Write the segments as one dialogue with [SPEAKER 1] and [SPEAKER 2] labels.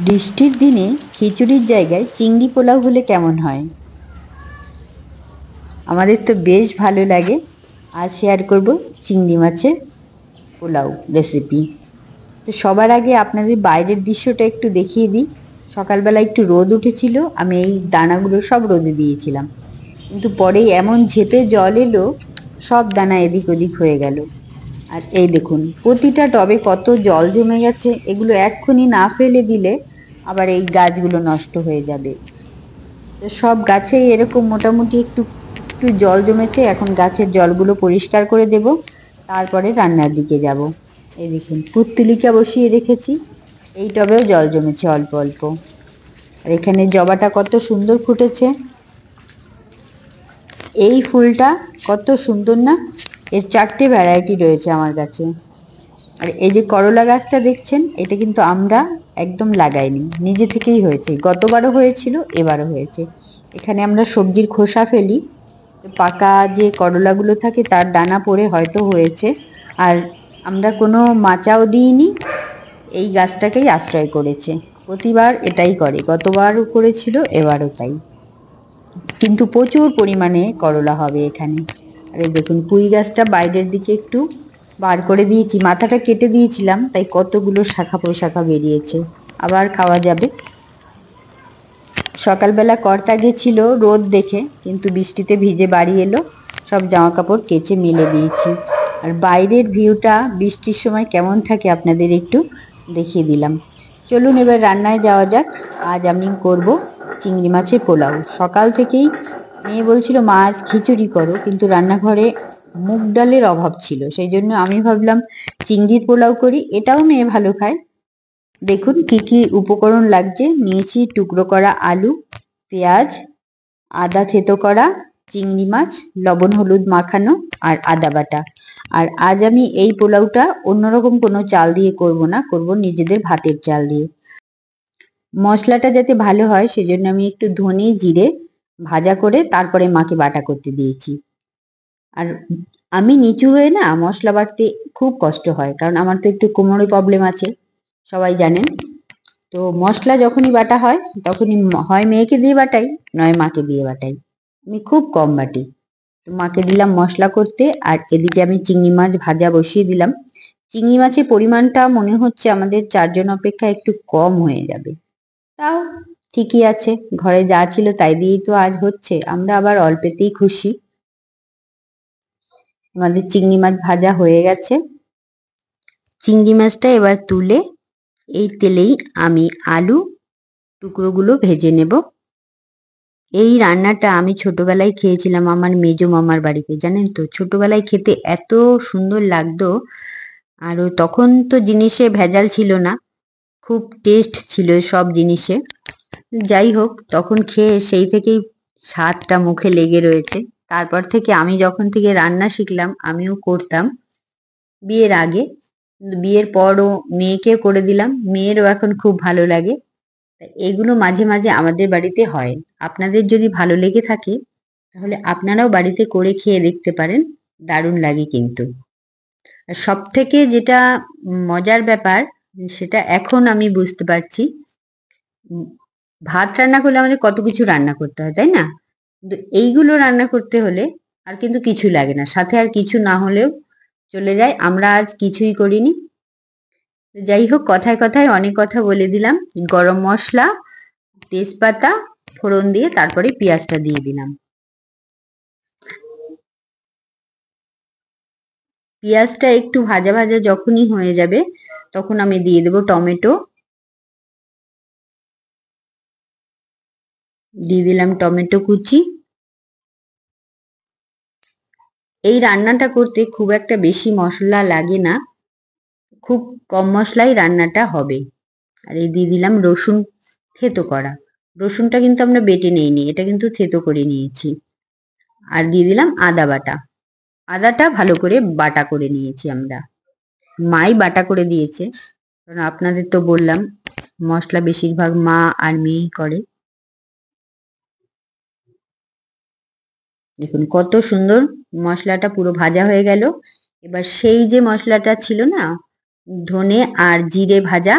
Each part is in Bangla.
[SPEAKER 1] বৃষ্টির দিনে খিচুড়ির জায়গায় চিংড়ি পোলাও হলে কেমন হয়? আমাদের তো বেশ ভালো লাগে। আজ শেয়ার করব চিংড়ি মাছের পোলাও রেসিপি। তো সবার আগে আপনাদের বাইরের দৃশ্যটা একটু দেখিয়ে দিই। সকালবেলা একটু রোদ উঠেছিল, আমি এই দানাগুলো সব রোদে দিয়েছিলাম, কিন্তু পরে এমন ঝেপে জল এলো, সব দানা এদিক ওদিক হয়ে গেল। আর এই দেখুন, প্রতিটা টবে কত জল জমে গেছে। এগুলো এক্ষুনি না ফেলে দিলে আবার এই গাছগুলো নষ্ট হয়ে যাবে। তো সব গাছেই এরকম মোটামুটি একটু একটু জল জমেছে। এখন গাছের জলগুলো পরিষ্কার করে দেব, তারপরে রান্নার দিকে যাব। এই দেখুন, পুত্তলিকা বসিয়ে রেখেছি, এই টবেও জল জমেছে অল্প অল্প। আর এখানে জবাটা কত সুন্দর ফুটেছে। এই ফুলটা কত সুন্দর না? এর 4টে ভ্যারাইটি রয়েছে আমার কাছে। আর এই যে করলা গাছটা দেখছেন, এটা কিন্তু আমরা একদম লাগাইনি, নিজে থেকেই হয়েছে। গতবারও হয়েছিল, এবারও হয়েছে। এখানে আমরা সবজির খোসা ফেলি, পাকা যে করলাগুলো থাকে তার দানা পড়ে হয়তো হয়েছে। আর আমরা কোনো মাচাও দিইনি, এই গাছটাকেই আশ্রয় করেছে। প্রতিবার এটাই করে, গতবারও করেছিল, এবারও তাই। কিন্তু প্রচুর পরিমাণে করলা হবে এখানে। আর এই দেখুন, পুঁই গাছটা বাইরের দিকে একটু বার করে দিয়েছি, মাথাটা কেটে দিয়েছিলাম, তাই কতগুলো শাখা প্রশাখা বেরিয়েছে, আবার খাওয়া যাবে। সকালবেলা কর্তা গেছিল রোদ দেখে, কিন্তু বৃষ্টিতে ভিজে বাড়ি এলো, সব জামা কাপড় কেচে মেলে দিয়েছি। আর বাইরের ভিউটা বৃষ্টির সময় কেমন থাকে আপনাদের একটু দেখিয়ে দিলাম। চলুন এবার রান্নায় যাওয়া যাক। আজ আমি করব চিংড়ি মাছের পোলাও। সকাল থেকেই মেয়ে বলছিল মা আজ খিচুড়ি করো, কিন্তু রান্নাঘরে মুগ ডালের অভাব ছিল, সেই জন্য আমি ভাবলাম চিংড়ির পোলাও করি, এটাও মেয়ে ভালো খায়। দেখুন কি কি উপকরণ লাগছে। নিয়েছি টুকরো করা আলু, পেঁয়াজ, আদা থেতো করা, চিংড়ি মাছ, লবণ হলুদ মাখানো, আর আদা বাটা। আর আজ আমি এই পোলাওটা অন্যরকম কোনো চাল দিয়ে করব না, করব নিজেদের ভাতের চাল দিয়ে। মশলাটা যাতে ভালো হয় সেজন্য আমি একটু ধনে জিরে ভাজা করে তারপরে মাকে বাটা করতে দিয়েছি। আর আমি নিচু হয়ে না মশলা বাটতে খুব কষ্ট হয়, কারণ আমার তো একটু কোমরে প্রবলেম আছে, সবাই জানেন। তো মশলা যখনই বাটা হয় তখনই হয় মেয়েকে দিয়ে বাটাই, নয় মাকে দিয়ে বাটাই। আমি খুব কম বাটি। তো মাকে দিলাম মশলা করতে, আর এদিকে আমি চিংড়ি মাছ ভাজা বসিয়ে দিলাম। চিংড়ি মাছের পরিমাণটা মনে হচ্ছে আমাদের 4জন অপেক্ষা একটু কম হয়ে যাবে, তাও ঠিকই আছে, ঘরে যা ছিল তাই দিয়েই তো আজ হচ্ছে, আমরা আবার অল্পেতেই খুশি। আমাদের চিংড়ি মাছ ভাজা হয়ে গেছে। চিংড়ি মাছটা এবার তুলে এই তেলেই আমি আলু টুকরোগুলো ভেজে নেব। এই রান্নাটা আমি ছোটবেলায় খেয়েছিলাম আমার মেজো মামার বাড়িতে, জানেন তো, ছোটবেলায় খেতে এত সুন্দর লাগতো। আরও তখন তো জিনিসে ভেজাল ছিল না, খুব টেস্ট ছিল সব জিনিসে। যাই হোক, তখন খেয়ে সেই থেকেই স্বাদটা মুখে লেগে রয়েছে। তারপর থেকে আমি যখন থেকে রান্না শিখলাম আমিও করতাম বিয়ের আগে, বিয়ের পরও মেয়েকে করে দিলাম, মেয়েরও এখন খুব ভালো লাগে। এগুলো মাঝে মাঝে আমাদের বাড়িতে হয়। আপনাদের যদি ভালো লেগে থাকে তাহলে আপনারাও বাড়িতে করে খেয়ে দেখতে পারেন, দারুণ লাগে কিন্তু। আর সব থেকে যেটা মজার ব্যাপার, সেটা এখন আমি বুঝতে পারছি, ভাত রান্না করলে আমাদের কত কিছু রান্না করতে হয়, তাই না? কিন্তু এইগুলো রান্না করতে হলে আর কিন্তু কিছু লাগে না, সাথে আর কিছু না হলেও চলে যায়। আমরা আজ কিছুই করিনি। যাই হোক, কথায় কথায় অনেক কথা বলে দিলাম। গরম মশলা, তেজপাতা ফোড়ন দিয়ে তারপরে পেঁয়াজটা দিয়ে দিলাম। পেঁয়াজটা একটু ভাজা ভাজা যখনই হয়ে যাবে তখন আমি দিয়ে দেব টমেটো, দিয়ে দিলাম টমেটো কুচি। এই রান্নাটা করতে খুব একটা বেশি মশলা লাগে না, খুব কম মশলাই রান্নাটা হবে। আর এই দিয়ে দিলাম রসুন থেতো করা। রসুনটা কিন্তু আমরা বেটে নেইনি, এটা কিন্তু থেতো করে নিয়েছি। আর দিয়ে দিলাম আদা বাটা। আদাটা ভালো করে বাটা করে নিয়েছি আমরা, মাই বাটা করে দিয়েছে, কারণ আপনাদের তো বললাম মশলা বেশিরভাগ মা আর মেয়েই করে। দেখুন কত সুন্দর মশলাটা পুরো ভাজা হয়ে গেল। এবার সেই যে মশলাটা ছিল না, ধনে আর জিরে ভাজা,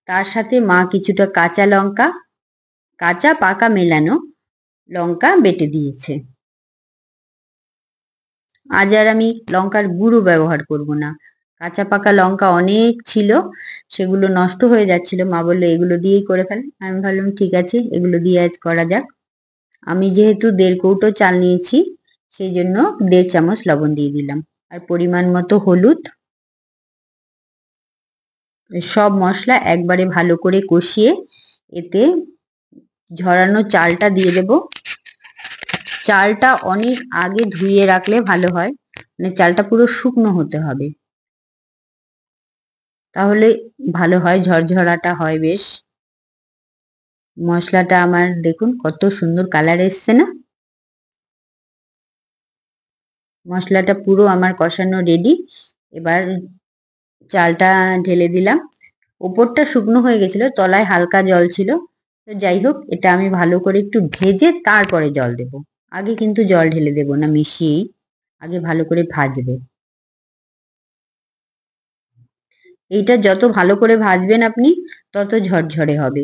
[SPEAKER 1] তার সাথে মা কিছুটা কাঁচা লঙ্কা, কাঁচা পাকা মেলানো লঙ্কা বেটে দিয়েছে। আজ আর আমি লঙ্কার গুঁড়ো ব্যবহার করব না। কাঁচা পাকা লঙ্কা অনেক ছিল, সেগুলো নষ্ট হয়ে যাচ্ছিল। মা বললো এগুলো দিয়েই করে ফেল। আমি ভাবলাম ঠিক আছে, এগুলো দিয়ে আজ করা যাক। আমি যেহেতু 1.5 কৌটো চাল নিয়েছি, সেই জন্য 1.5 চামচ লবণ দিয়ে দিলাম, আর পরিমাণ মতো হলুদ। সব মশলা একবারে ভালো করে কষিয়ে এতে ঝরানো চালটা দিয়ে দেব। চালটা অনেক আগে ধুয়ে রাখলে ভালো হয়, মানে চালটা পুরো শুকনো হতে হবে, তাহলে ভালো হয়, ঝরঝরাটা হয় বেশ। মশলাটা আমার দেখুন কত সুন্দর কালার এসছে না। মশলাটা পুরো আমার কষানো রেডি। এবার চালটা ঢেলে দিলাম। ওপরটা শুকনো হয়ে গেছিল, তলায় হালকা জল ছিল। তো যাই হোক, এটা আমি ভালো করে একটু ভেজে তারপরে জল দেব। আগে কিন্তু জল ঢেলে দেব না, মিশিয়েই আগে ভালো করে ভাজবো। এইটা যত ভালো করে ভাজবেন আপনি, তত ঝরঝরে হবে।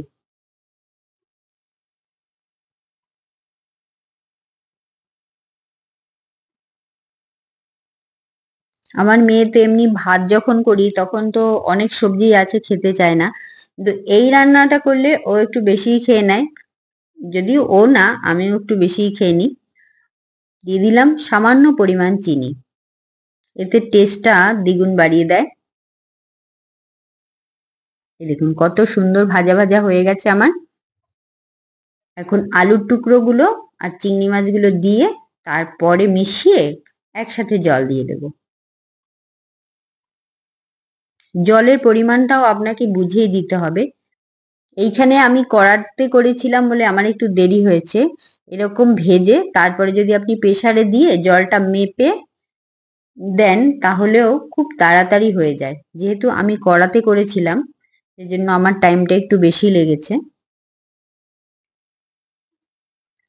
[SPEAKER 1] আমার মেয়ে তো এমনি ভাত যখন করি তখন তো অনেক সবজি আছে, খেতে চায় না, কিন্তু এই রান্নাটা করলে ও একটু বেশিই খেয়ে নেয়। যদিও ও না, আমিও একটু বেশিই খেয়ে নিই। দিয়ে দিলাম সামান্য পরিমাণ চিনি, এতে টেস্টটা দ্বিগুণ বাড়িয়ে দেয়। দেখুন কত সুন্দর ভাজা ভাজা হয়ে গেছে আমার। এখন আলুর টুকরোগুলো আর চিংড়ি মাছগুলো দিয়ে তারপরে মিশিয়ে একসাথে জল দিয়ে দেব। জলের পরিমাণটাও আপনাকে বুঝিয়ে দিতে হবে। এইখানে আমি কড়াতে করেছিলাম বলে আমার একটু দেরি হয়েছে। এরকম ভেজে তারপরে যদি আপনি প্রেসারে দিয়ে জলটা মেপে দেন, তাহলেও খুব তাড়াতাড়ি হয়ে যায়। যেহেতু আমি কড়াতে করেছিলাম, সেজন্য আমার টাইমটা একটু বেশি লেগেছে।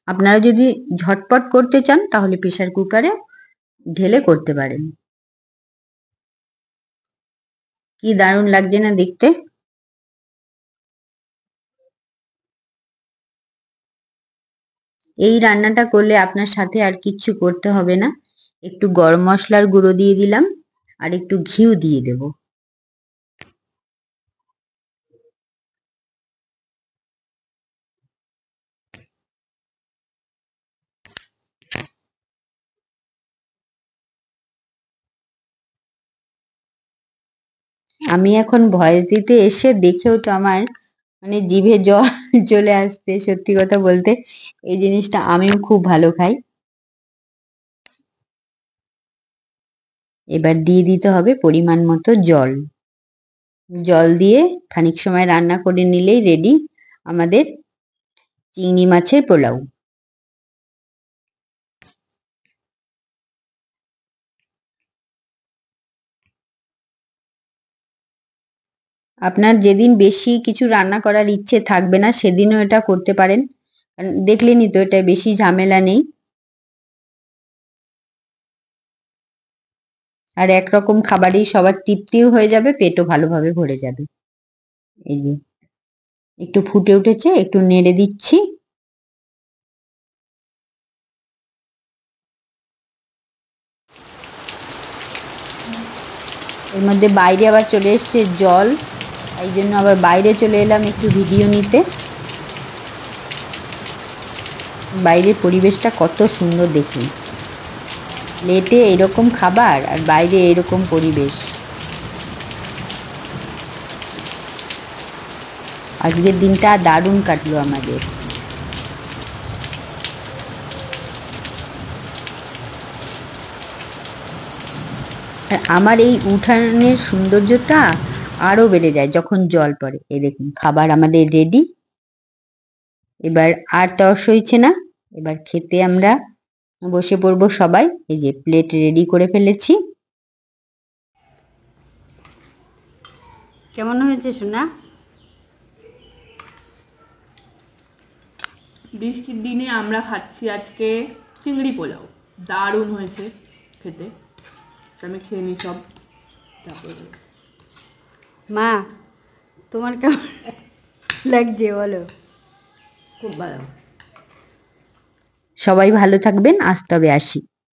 [SPEAKER 1] আপনারা যদি ঝটপট করতে চান তাহলে প্রেসার কুকারে ঢেলে করতে পারেন। কি দারুণ লাগছে না দেখতে। এই রান্নাটা করলে আপনার সাথে আর কিচ্ছু করতে হবে না। একটু গরম মশলার গুঁড়ো দিয়ে দিলাম, আর একটু ঘিউ দিয়ে দেব। আমি এখন ভয়েস দিতে এসে দেখেও তো আমার মানে জিভে জল চলে আসছে। সত্যি কথা বলতে এই জিনিসটা আমিও খুব ভালো খাই। এবার দিয়ে দিতে হবে পরিমাণ মতো জল। জল দিয়ে খানিক সময় রান্না করে নিলেই রেডি আমাদের চিংড়ি মাছের পোলাও। আপনার যেদিন বেশি কিছু রান্না করার ইচ্ছে থাকবে না, সেদিনও এটা করতে পারেন। দেখলেনই তো, এটা বেশি ঝামেলা নেই, আর একরকম খাবারেই সবার তৃপ্তিও হয়ে যাবে, পেটও ভালোভাবে ভরে যাবে। এই যে একটু ফুটে উঠেছে, একটু নেড়ে দিচ্ছি। এর মধ্যে বাইরে আবার চলে এসছে জল, এই জন্য আবার বাইরে চলে এলাম একটু ভিডিও নিতে। বাইরের পরিবেশটা কত সুন্দর দেখুন, প্লেটে এরকম খাবার আর বাইরে এরকম পরিবেশ। আজকের দিনটা দারুণ কাটলো আমাদের। আর আমার এই উঠানের সৌন্দর্যটা আরো বেড়ে যায় যখন জল পড়ে। এই দেখুন খাবার আমাদের রেডি। এবার আর তর সইছে না, এবার খেতে আমরা বসে পড়বো সবাই। এই যে প্লেট রেডি করে ফেলেছি। কেমন হয়েছে সোনা?
[SPEAKER 2] বৃষ্টির দিনে আমরা খাচ্ছি আজকে চিংড়ি পোলাও। দারুণ হয়েছে খেতে। আমি খেয়ে নিই সব, তারপরে
[SPEAKER 1] মা,
[SPEAKER 3] তোমার কেমন লাগছে বলো?
[SPEAKER 2] খুব ভালো।
[SPEAKER 1] সবাই ভালো থাকবেন, আজ তবে আসি।